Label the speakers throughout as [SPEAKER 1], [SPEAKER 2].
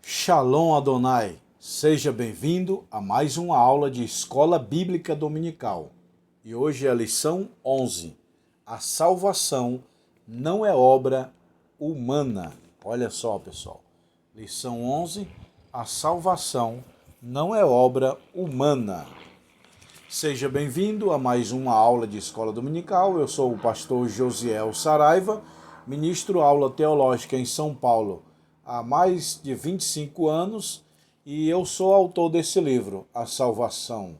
[SPEAKER 1] Shalom Adonai, seja bem-vindo a mais uma aula de Escola Bíblica Dominical. E hoje é a lição 11. A salvação não é obra humana. Olha só, pessoal. Lição 11. A salvação não é obra humana. Seja bem-vindo a mais uma aula de Escola Dominical. Eu sou o pastor Josiel Saraiva, ministro aula teológica em São Paulo há mais de 25 anos e eu sou autor desse livro, A Salvação,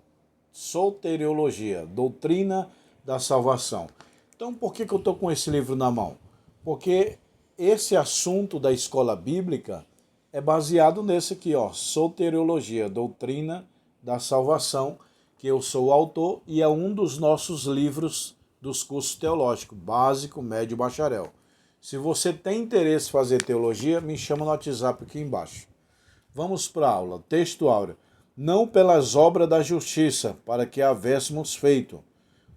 [SPEAKER 1] Soteriologia, Doutrina da Salvação. Então, por que eu estou com esse livro na mão? Porque esse assunto da escola bíblica é baseado nesse aqui, Soteriologia, Doutrina da Salvação, que eu sou o autor e é um dos nossos livros dos cursos teológicos, básico, médio e bacharel. Se você tem interesse em fazer teologia, me chama no WhatsApp aqui embaixo. Vamos para a aula. Texto áureo. Não pelas obras da justiça, para que havéssemos feito,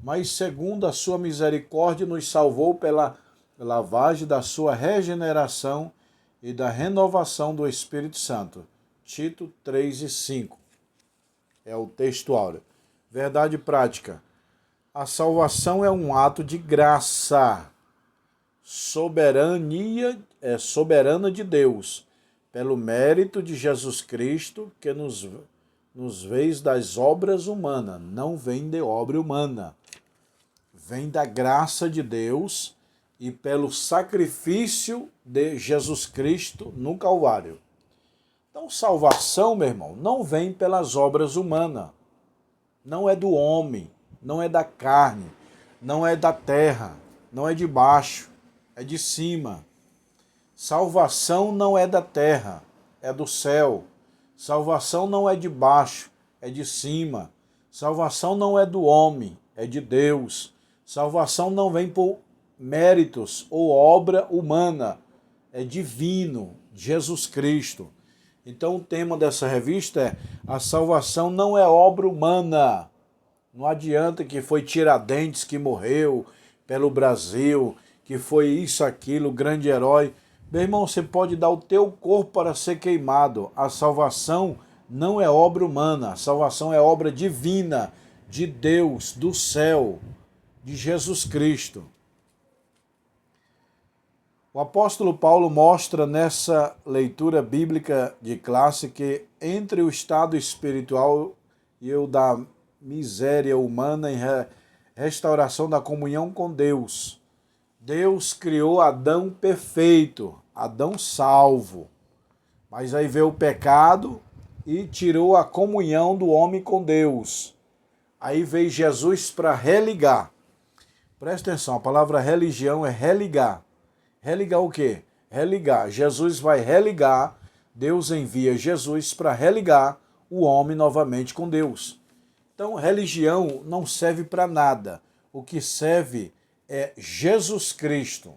[SPEAKER 1] mas segundo a sua misericórdia nos salvou pela lavagem da sua regeneração e da renovação do Espírito Santo. Tito 3 e 5. É o texto áureo. Verdade prática. A salvação é um ato de graça. Soberana de Deus, pelo mérito de Jesus Cristo, que nos vem das obras humanas, não vem de obra humana, vem da graça de Deus e pelo sacrifício de Jesus Cristo no Calvário. Então, salvação, meu irmão, não vem pelas obras humanas, não é do homem, não é da carne, não é da terra, não é de baixo, é de cima. Salvação não é da terra, é do céu. Salvação não é de baixo, é de cima. Salvação não é do homem, é de Deus. Salvação não vem por méritos ou obra humana, é divino, Jesus Cristo. Então o tema dessa revista é: a salvação não é obra humana. Não adianta que foi Tiradentes que morreu pelo Brasil, que foi isso, aquilo, grande herói. Meu irmão, você pode dar o teu corpo para ser queimado. A salvação não é obra humana. A salvação é obra divina, de Deus, do céu, de Jesus Cristo. O apóstolo Paulo mostra nessa leitura bíblica de classe que entre o estado espiritual e o da miséria humana em restauração da comunhão com Deus, Deus criou Adão perfeito, Adão salvo. Mas aí veio o pecado e tirou a comunhão do homem com Deus. Aí veio Jesus para religar. Presta atenção, a palavra religião é religar. Religar o quê? Religar. Jesus vai religar, Deus envia Jesus para religar o homem novamente com Deus. Então, religião não serve para nada. O que serve é Jesus Cristo.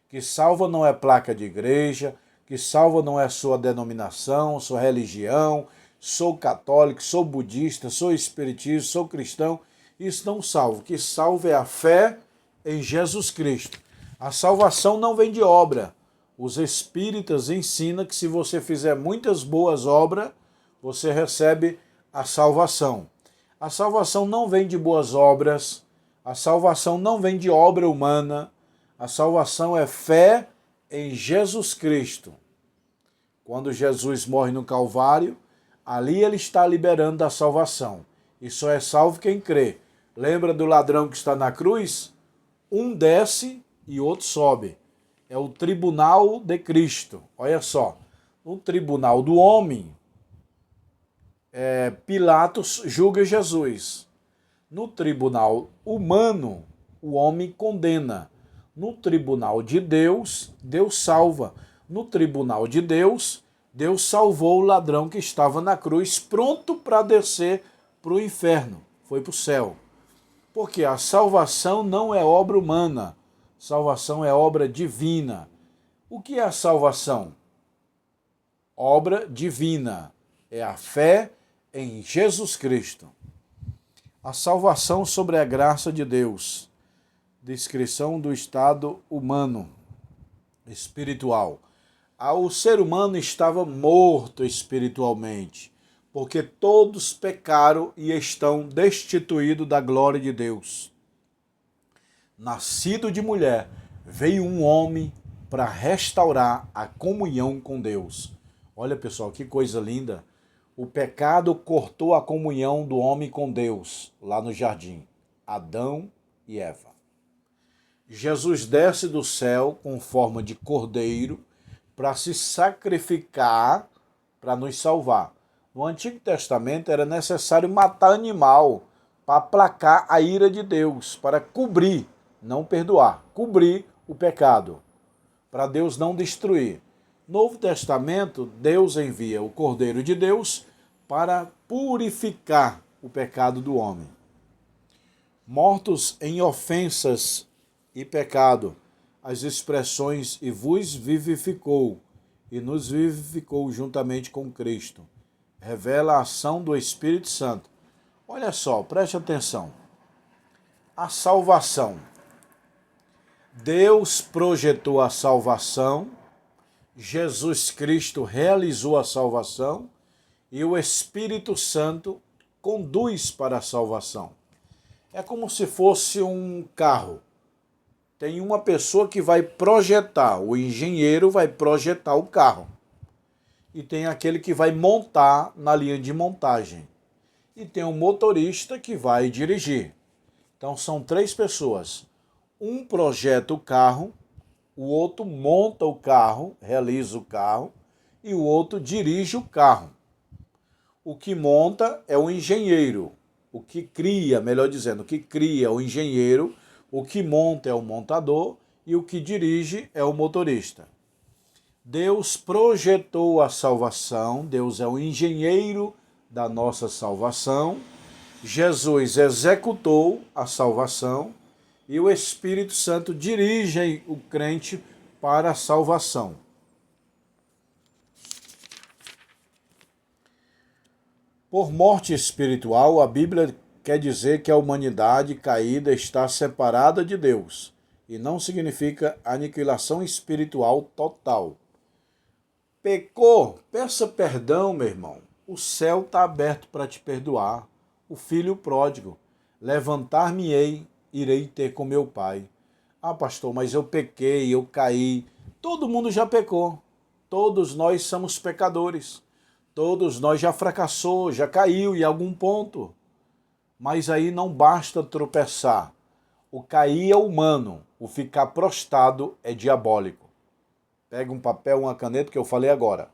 [SPEAKER 1] Que salva não é placa de igreja, que salva não é sua denominação, sua religião, sou católico, sou budista, sou espiritista, sou cristão. Isso não salva. O que salva é a fé em Jesus Cristo. A salvação não vem de obra. Os espíritas ensinam que se você fizer muitas boas obras, você recebe a salvação. A salvação não vem de boas obras, a salvação não vem de obra humana, a salvação é fé em Jesus Cristo. Quando Jesus morre no Calvário, ali ele está liberando a salvação. E só é salvo quem crê. Lembra do ladrão que está na cruz? Um desce e outro sobe. É o tribunal de Cristo. Olha só, o tribunal do homem, Pilatos julga Jesus. No tribunal humano, o homem condena. No tribunal de Deus, Deus salva. No tribunal de Deus, Deus salvou o ladrão que estava na cruz, pronto para descer para o inferno. Foi para o céu. Porque a salvação não é obra humana. Salvação é obra divina. O que é a salvação? Obra divina. É a fé em Jesus Cristo. A salvação sobre a graça de Deus. Descrição do estado humano, espiritual. O ser humano estava morto espiritualmente, porque todos pecaram e estão destituídos da glória de Deus. Nascido de mulher, veio um homem para restaurar a comunhão com Deus. Olha, pessoal, que coisa linda. O pecado cortou a comunhão do homem com Deus, lá no jardim. Adão e Eva. Jesus desce do céu com forma de cordeiro para se sacrificar para nos salvar. No Antigo Testamento era necessário matar animal para aplacar a ira de Deus, para cobrir, não perdoar, cobrir o pecado, para Deus não destruir. Novo Testamento, Deus envia o Cordeiro de Deus para purificar o pecado do homem. Mortos em ofensas e pecado, as expressões e vos vivificou, e nos vivificou juntamente com Cristo. Revela a ação do Espírito Santo. Olha só, preste atenção. A salvação. Deus projetou a salvação, Jesus Cristo realizou a salvação e o Espírito Santo conduz para a salvação. É como se fosse um carro. Tem uma pessoa que vai projetar, o engenheiro vai projetar o carro. E tem aquele que vai montar na linha de montagem. E tem um motorista que vai dirigir. Então são 3 pessoas. Um projeta o carro, o outro monta o carro, realiza o carro, e o outro dirige o carro. O que monta é o engenheiro, o que cria, melhor dizendo, o que cria é o engenheiro, o que monta é o montador e o que dirige é o motorista. Deus projetou a salvação, Deus é o engenheiro da nossa salvação, Jesus executou a salvação e o Espírito Santo dirige o crente para a salvação. Por morte espiritual, a Bíblia quer dizer que a humanidade caída está separada de Deus, e não significa aniquilação espiritual total. Pecou, peça perdão, meu irmão. O céu está aberto para te perdoar. O filho pródigo, levantar-me-ei, irei ter com meu pai. Ah, pastor, mas eu pequei, eu caí. Todo mundo já pecou. Todos nós somos pecadores. Todos nós já fracassou, já caiu em algum ponto. Mas aí não basta tropeçar. O cair é humano, o ficar prostrado é diabólico. Pega um papel, uma caneta que eu falei agora.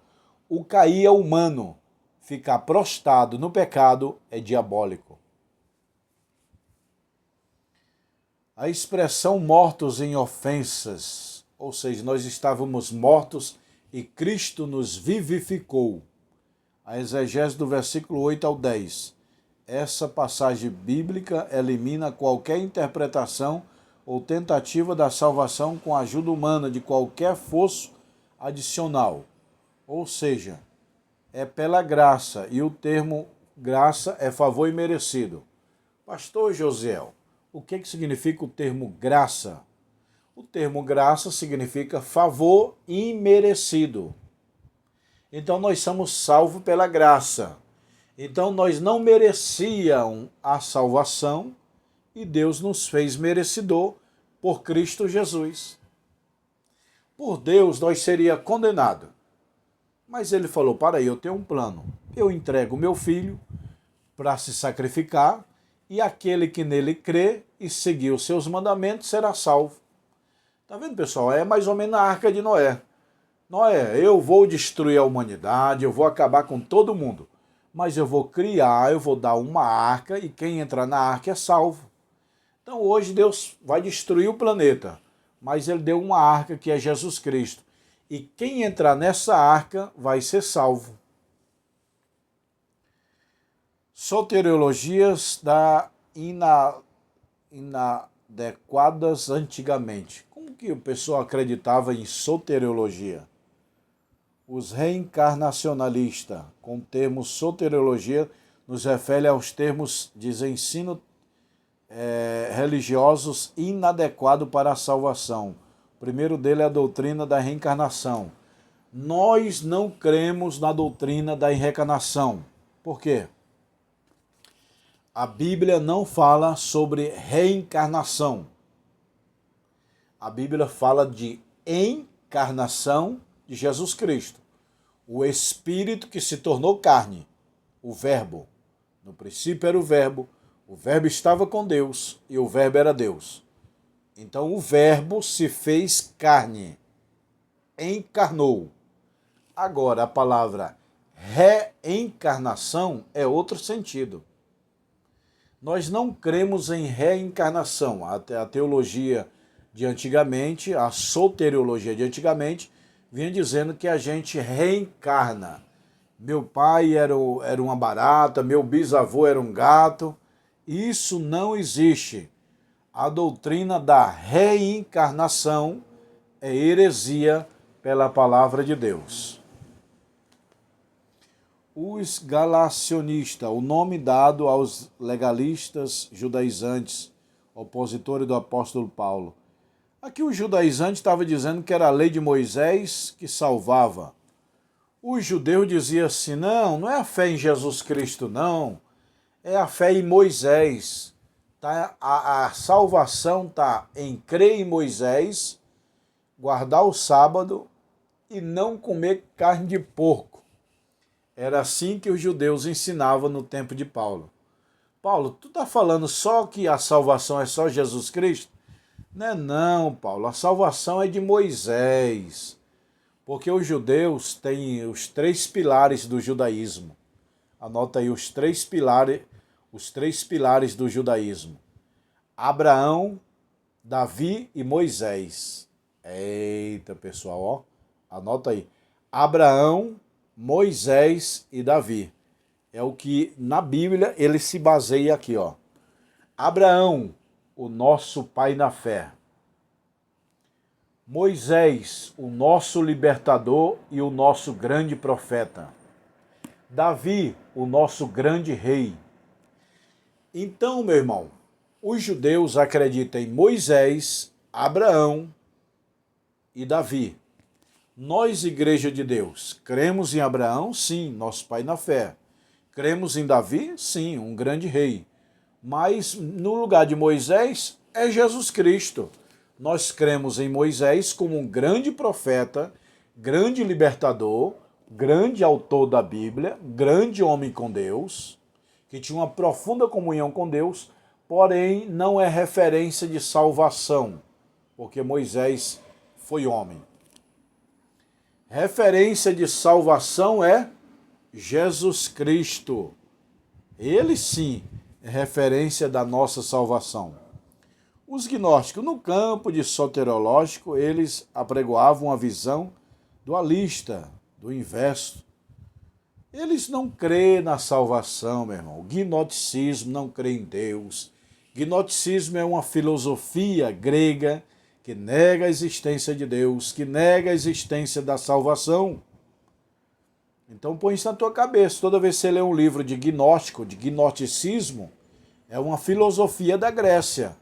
[SPEAKER 1] O cair é humano, ficar prostrado no pecado é diabólico. A expressão mortos em ofensas, ou seja, nós estávamos mortos e Cristo nos vivificou. A exegese do versículo 8 ao 10. Essa passagem bíblica elimina qualquer interpretação ou tentativa da salvação com a ajuda humana de qualquer fosso adicional. Ou seja, é pela graça, e o termo graça é favor imerecido. Pastor Josiel, o que significa o termo graça? O termo graça significa favor imerecido. Então nós somos salvos pela graça. Então nós não merecíamos a salvação e Deus nos fez merecedor por Cristo Jesus. Por Deus nós seríamos condenados. Mas ele falou, para aí, eu tenho um plano. Eu entrego meu filho para se sacrificar e aquele que nele crê e seguir os seus mandamentos será salvo. Tá vendo, pessoal? É mais ou menos a arca de Noé. Noé, eu vou destruir a humanidade, eu vou acabar com todo mundo. Mas eu vou criar, eu vou dar uma arca e quem entrar na arca é salvo. Então hoje Deus vai destruir o planeta, mas ele deu uma arca que é Jesus Cristo. E quem entrar nessa arca vai ser salvo. Soteriologias inadequadas antigamente. Como que o pessoal acreditava em soteriologia? Os reencarnacionalistas, com o termo soteriologia, nos refere aos termos de ensino religiosos inadequados para a salvação. O primeiro dele é a doutrina da reencarnação. Nós não cremos na doutrina da reencarnação. Por quê? A Bíblia não fala sobre reencarnação. A Bíblia fala de encarnação de Jesus Cristo, o Espírito que se tornou carne, o Verbo. No princípio era o Verbo estava com Deus e o Verbo era Deus. Então o Verbo se fez carne, encarnou. Agora a palavra reencarnação é outro sentido. Nós não cremos em reencarnação. A teologia de antigamente, a soteriologia de antigamente, vinha dizendo que a gente reencarna. Meu pai era uma barata, meu bisavô era um gato. Isso não existe. A doutrina da reencarnação é heresia pela palavra de Deus. Os galacionistas, o nome dado aos legalistas judaizantes, opositores do apóstolo Paulo. Aqui o judaizante estava dizendo que era a lei de Moisés que salvava. O judeu dizia assim, não é a fé em Jesus Cristo, não. É a fé em Moisés. Tá? A salvação está em crer em Moisés, guardar o sábado e não comer carne de porco. Era assim que os judeus ensinavam no tempo de Paulo. Paulo, tu está falando só que a salvação é só Jesus Cristo? Não, Paulo, a salvação é de Moisés. Porque os judeus têm os 3 pilares do judaísmo. Anota aí os três pilares do judaísmo. Abraão, Davi e Moisés. Eita, pessoal, ó. Anota aí. Abraão, Moisés e Davi. É o que na Bíblia ele se baseia aqui, ó. Abraão, o nosso pai na fé. Moisés, o nosso libertador e o nosso grande profeta. Davi, o nosso grande rei. Então, meu irmão, os judeus acreditam em Moisés, Abraão e Davi. Nós, Igreja de Deus, cremos em Abraão? Sim, nosso pai na fé. Cremos em Davi? Sim, um grande rei. Mas no lugar de Moisés é Jesus Cristo. Nós cremos em Moisés como um grande profeta, grande libertador, grande autor da Bíblia, grande homem com Deus, que tinha uma profunda comunhão com Deus, porém não é referência de salvação, porque Moisés foi homem. Referência de salvação é Jesus Cristo. Ele sim é referência da nossa salvação. Os gnósticos, no campo de soteriológico, eles apregoavam a visão dualista, do inverso. Eles não crêem na salvação, meu irmão. O gnosticismo não crê em Deus. Gnosticismo é uma filosofia grega que nega a existência de Deus, que nega a existência da salvação. Então põe isso na tua cabeça. Toda vez que você lê um livro de gnóstico, de gnosticismo, é uma filosofia da Grécia,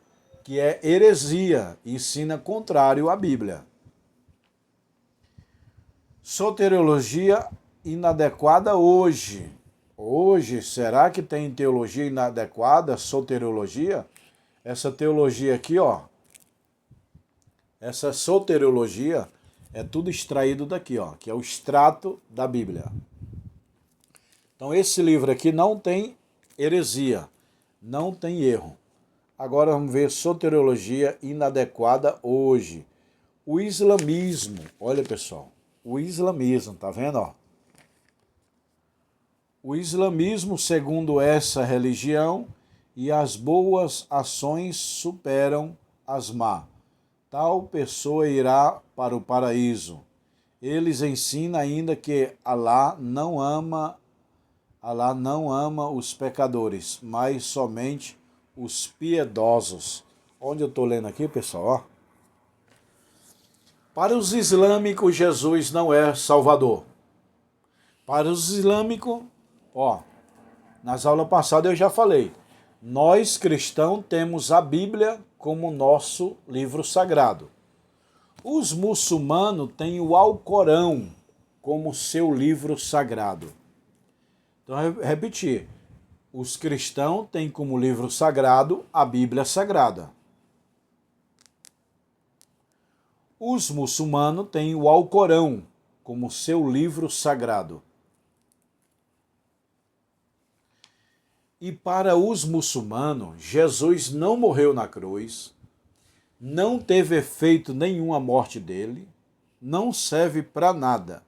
[SPEAKER 1] que é heresia, ensina contrário à Bíblia. Soteriologia inadequada hoje. Hoje, será que tem teologia inadequada, soteriologia? Essa teologia aqui, ó. Essa soteriologia é tudo extraído daqui, ó, que é o extrato da Bíblia. Então esse livro aqui não tem heresia, não tem erro. Agora vamos ver soteriologia inadequada hoje. O islamismo, olha pessoal, o islamismo, tá vendo, ó? O islamismo, segundo essa religião, e as boas ações superam as más. Tal pessoa irá para o paraíso. Eles ensinam ainda que Alá não ama os pecadores, mas somente os piedosos. Onde eu estou lendo aqui, pessoal? Ó. Para os islâmicos, Jesus não é Salvador. Para os islâmicos, ó, nas aulas passadas eu já falei, nós cristãos temos a Bíblia como nosso livro sagrado. Os muçulmanos têm o Alcorão, como seu livro sagrado. Então, repetir, os cristãos têm como livro sagrado a Bíblia Sagrada. Os muçulmanos têm o Alcorão como seu livro sagrado. E para os muçulmanos, Jesus não morreu na cruz, não teve efeito nenhum a morte dele, não serve para nada.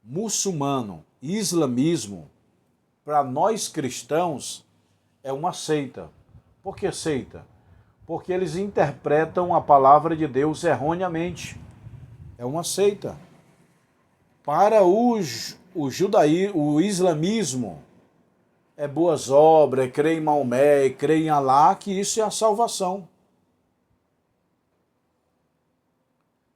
[SPEAKER 1] Muçulmano, islamismo, para nós cristãos, é uma seita. Por que seita? Porque eles interpretam a palavra de Deus erroneamente. É uma seita. Para o islamismo, é boas obras, é crer em Maomé, é crer em Alá, que isso é a salvação.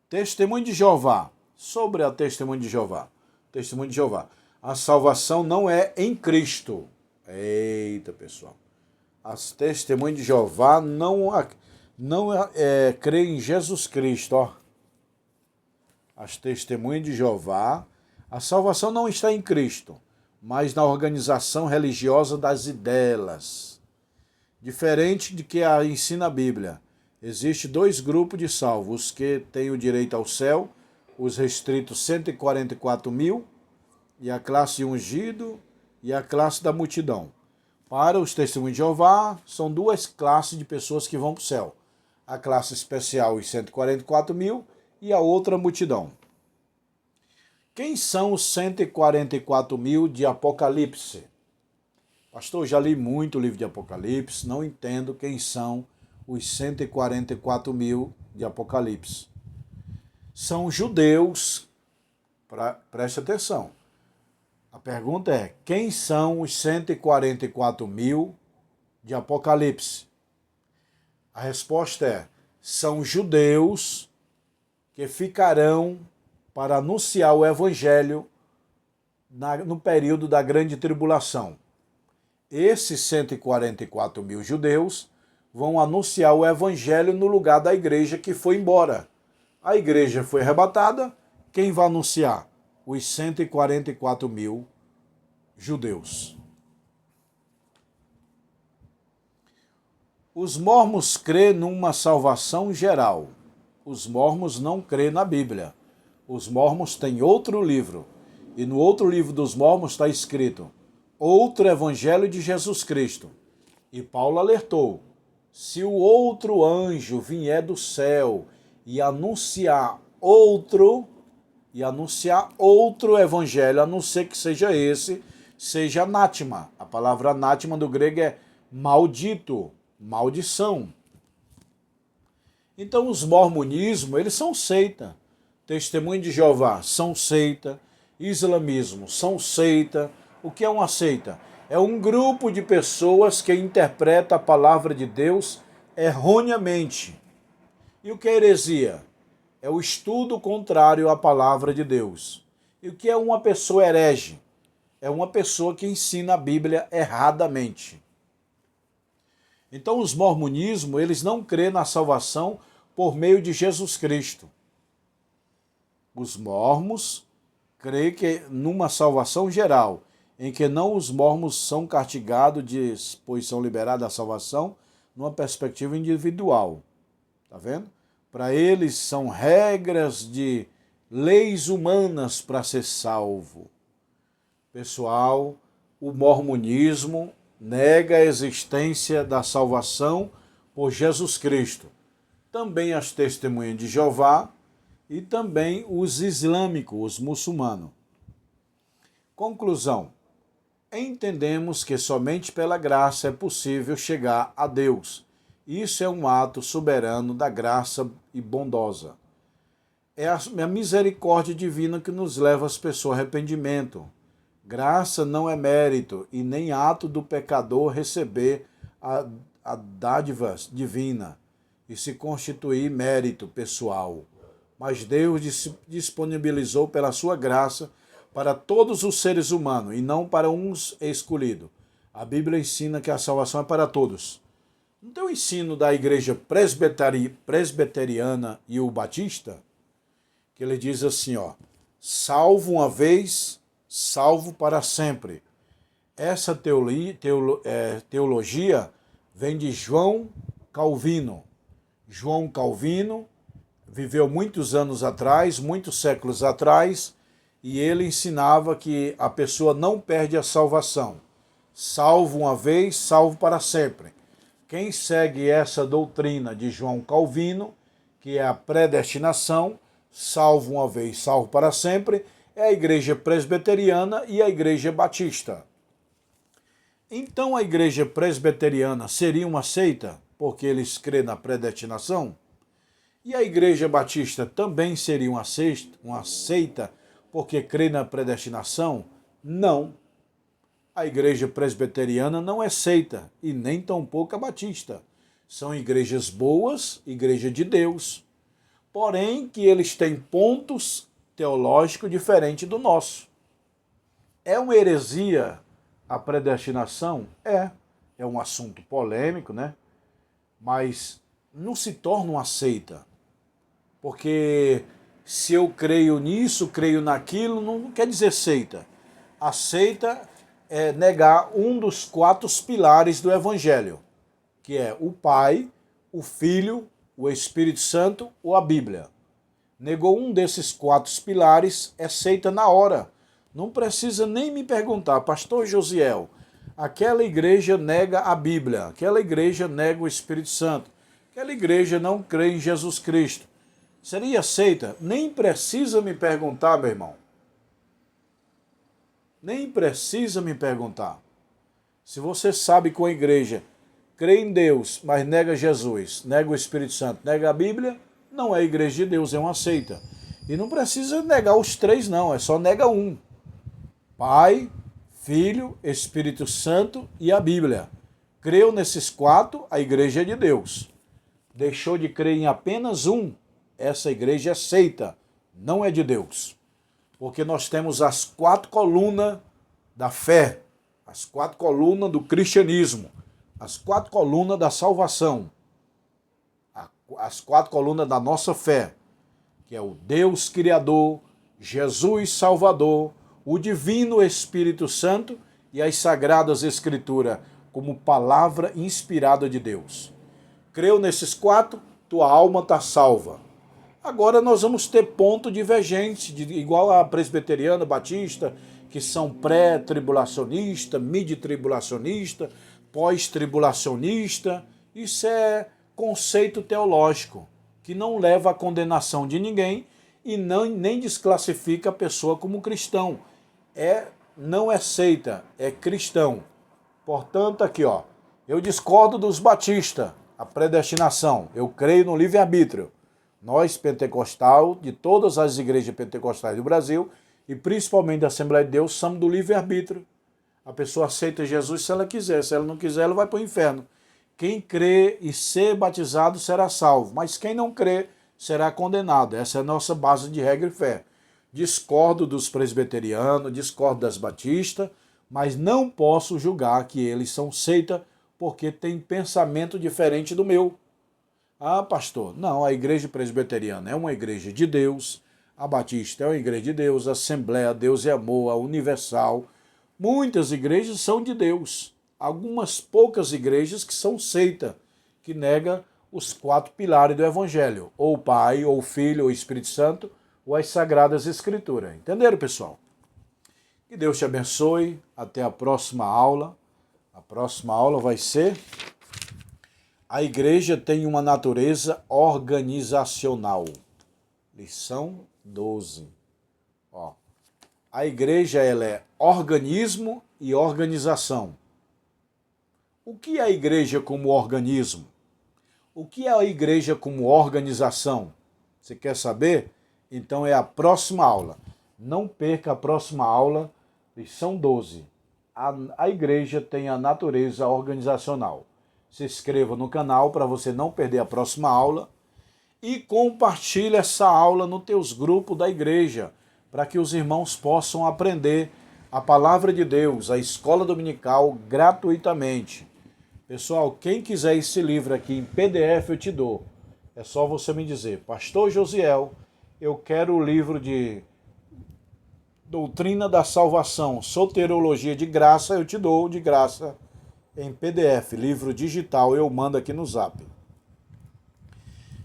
[SPEAKER 1] Testemunho de Jeová. Sobre a testemunho de Jeová. Testemunho de Jeová. A salvação não é em Cristo. Eita, pessoal. As testemunhas de Jeová não crê em Jesus Cristo. Ó. As testemunhas de Jeová, a salvação não está em Cristo, mas na organização religiosa das ideias. Diferente de que ensina a Bíblia. Existem dois grupos de salvos, os que têm o direito ao céu, os restritos 144 mil, e a classe ungido e a classe da multidão. Para os testemunhos de Jeová, são duas classes de pessoas que vão para o céu. A classe especial, os 144 mil, e a outra multidão. Quem são os 144 mil de Apocalipse? Pastor, já li muito o livro de Apocalipse, não entendo quem são os 144 mil de Apocalipse. São judeus, preste atenção. A pergunta é, quem são os 144 mil de Apocalipse? A resposta é, são judeus que ficarão para anunciar o evangelho no período da grande tribulação. Esses 144 mil judeus vão anunciar o evangelho no lugar da igreja que foi embora. A igreja foi arrebatada, quem vai anunciar? Os 144 mil judeus. Os mormons crêem numa salvação geral. Os mormons não crêem na Bíblia. Os mormons têm outro livro. E no outro livro dos mormons está escrito outro evangelho de Jesus Cristo. E Paulo alertou, se o outro anjo vier do céu e anunciar outro evangelho, a não ser que seja esse, seja anátema. A palavra anátema do grego é maldito, maldição. Então os mormonismos, eles são seita. Testemunho de Jeová são seita. Islamismo são seita. O que é uma seita? É um grupo de pessoas que interpreta a palavra de Deus erroneamente. E o que é heresia? É o estudo contrário à palavra de Deus. E o que é uma pessoa herege? É uma pessoa que ensina a Bíblia erradamente. Então os mormonismos, eles não crêem na salvação por meio de Jesus Cristo. Os mormons creem que numa salvação geral, em que não os mormons são castigados pois são liberados da salvação, numa perspectiva individual. Tá vendo? Para eles são regras de leis humanas para ser salvo. Pessoal, o mormonismo nega a existência da salvação por Jesus Cristo. Também as testemunhas de Jeová e também os islâmicos, os muçulmanos. Conclusão. Entendemos que somente pela graça é possível chegar a Deus. Isso é um ato soberano da graça e bondosa. É a misericórdia divina que nos leva as pessoas ao arrependimento. Graça não é mérito e nem ato do pecador receber a dádiva divina e se constituir mérito pessoal. Mas Deus disponibilizou pela sua graça para todos os seres humanos e não para uns escolhidos. A Bíblia ensina que a salvação é para todos. Não tem o ensino da igreja presbiteriana e o batista? Que ele diz assim, ó, salvo uma vez, salvo para sempre. Essa teologia vem de João Calvino. João Calvino viveu muitos anos atrás, muitos séculos atrás, e ele ensinava que a pessoa não perde a salvação. Salvo uma vez, salvo para sempre. Quem segue essa doutrina de João Calvino, que é a predestinação, salvo uma vez, salvo para sempre, é a igreja presbiteriana e a igreja batista. Então a igreja presbiteriana seria uma seita, porque eles crêem na predestinação? E a igreja batista também seria uma seita, porque crê na predestinação? Não. A igreja presbiteriana não é seita, e nem tampouco a batista. São igrejas boas, igreja de Deus. Porém, que eles têm pontos teológicos diferentes do nosso. É uma heresia a predestinação? É um assunto polêmico, né? Mas não se torna uma seita. Porque se eu creio nisso, creio naquilo, não quer dizer seita. A seita é negar um dos 4 pilares do Evangelho, que é o Pai, o Filho, o Espírito Santo ou a Bíblia. Negou um desses 4 pilares, é seita na hora. Não precisa nem me perguntar, pastor Josiel, aquela igreja nega a Bíblia, aquela igreja nega o Espírito Santo, aquela igreja não crê em Jesus Cristo. Seria seita? Nem precisa me perguntar, meu irmão. Nem precisa me perguntar. Se você sabe que uma igreja crê em Deus, mas nega Jesus, nega o Espírito Santo, nega a Bíblia, não é igreja de Deus, é uma seita. E não precisa negar os 3 não, é só nega um. Pai, Filho, Espírito Santo e a Bíblia. Creu nesses 4, a igreja é de Deus. Deixou de crer em apenas um, essa igreja é seita, não é de Deus. Porque nós temos as 4 colunas da fé, as 4 colunas do cristianismo, as 4 colunas da salvação, as 4 colunas da nossa fé, que é o Deus Criador, Jesus Salvador, o Divino Espírito Santo e as Sagradas Escrituras, como palavra inspirada de Deus. Creu nesses 4, tua alma está salva. Agora nós vamos ter ponto divergente, igual a presbiteriana, batista, que são pré-tribulacionista, mid-tribulacionista, pós-tribulacionista. Isso é conceito teológico, que não leva à condenação de ninguém e nem desclassifica a pessoa como cristão. Não é seita, é cristão. Portanto, aqui, eu discordo dos batistas, a predestinação. Eu creio no livre-arbítrio. Nós, pentecostal, de todas as igrejas pentecostais do Brasil, e principalmente da Assembleia de Deus, somos do livre-arbítrio. A pessoa aceita Jesus se ela quiser, se ela não quiser, ela vai para o inferno. Quem crê e ser batizado será salvo, mas quem não crê será condenado. Essa é a nossa base de regra e fé. Discordo dos presbiterianos, discordo das batistas, mas não posso julgar que eles são seita porque têm pensamento diferente do meu. Ah, pastor, não, a igreja presbiteriana é uma igreja de Deus, a batista é uma igreja de Deus, a Assembleia, Deus é Amor, a Universal. Muitas igrejas são de Deus. Algumas poucas igrejas que são seita, que nega os 4 pilares do Evangelho, ou o Pai, ou o Filho, ou o Espírito Santo, ou as Sagradas Escrituras. Entenderam, pessoal? Que Deus te abençoe. Até a próxima aula. A próxima aula vai ser: a igreja tem uma natureza organizacional. Lição 12. A igreja ela é organismo e organização. O que é a igreja como organismo? O que é a igreja como organização? Você quer saber? Então é a próxima aula. Não perca a próxima aula, lição 12. A igreja tem a natureza organizacional. Se inscreva no canal para você não perder a próxima aula e compartilhe essa aula nos teus grupos da igreja, para que os irmãos possam aprender a palavra de Deus, a escola dominical, gratuitamente. Pessoal, quem quiser esse livro aqui em PDF eu te dou. É só você me dizer: pastor Josiel, eu quero o livro de Doutrina da Salvação, Soteriologia de Graça, eu te dou de graça em PDF, livro digital, eu mando aqui no Zap.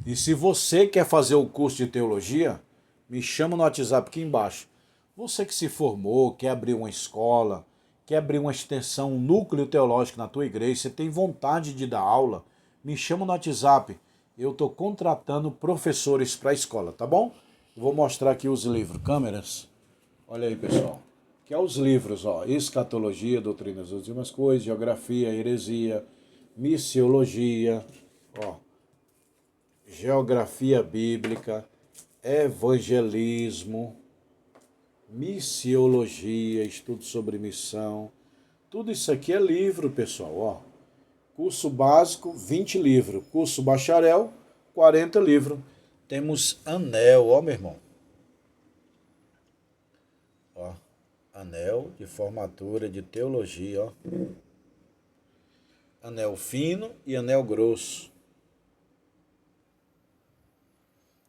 [SPEAKER 1] E se você quer fazer o curso de teologia, me chama no WhatsApp aqui embaixo. Você que se formou, quer abrir uma escola, quer abrir uma extensão, um núcleo teológico na tua igreja, você tem vontade de dar aula, me chama no WhatsApp. Eu estou contratando professores para a escola, tá bom? Eu vou mostrar aqui os livros, câmeras. Olha aí, pessoal. Que é os livros, ó, Escatologia, Doutrinas das Últimas Coisas, Geografia, Heresia, Missiologia, ó, Geografia Bíblica, Evangelismo, Missiologia, Estudo sobre Missão. Tudo isso aqui é livro, pessoal, ó. Curso básico, 20 livros. Curso bacharel, 40 livros. Temos anel, ó, meu irmão. Ó, anel de formatura de teologia, ó. Anel fino e anel grosso.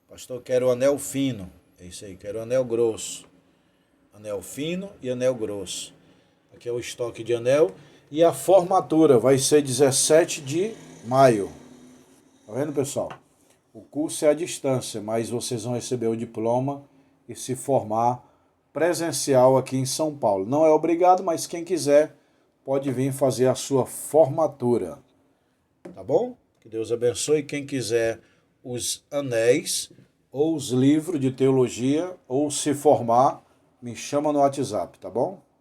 [SPEAKER 1] Pastor, quero anel fino. É isso aí, quero anel grosso. Anel fino e anel grosso. Aqui é o estoque de anel. E a formatura vai ser 17 de maio. Tá vendo, pessoal? O curso é à distância, mas vocês vão receber o diploma e se formar presencial aqui em São Paulo. Não é obrigado, mas quem quiser pode vir fazer a sua formatura. Tá bom? Que Deus abençoe. Quem quiser os anéis ou os livros de teologia ou se formar, me chama no WhatsApp, tá bom?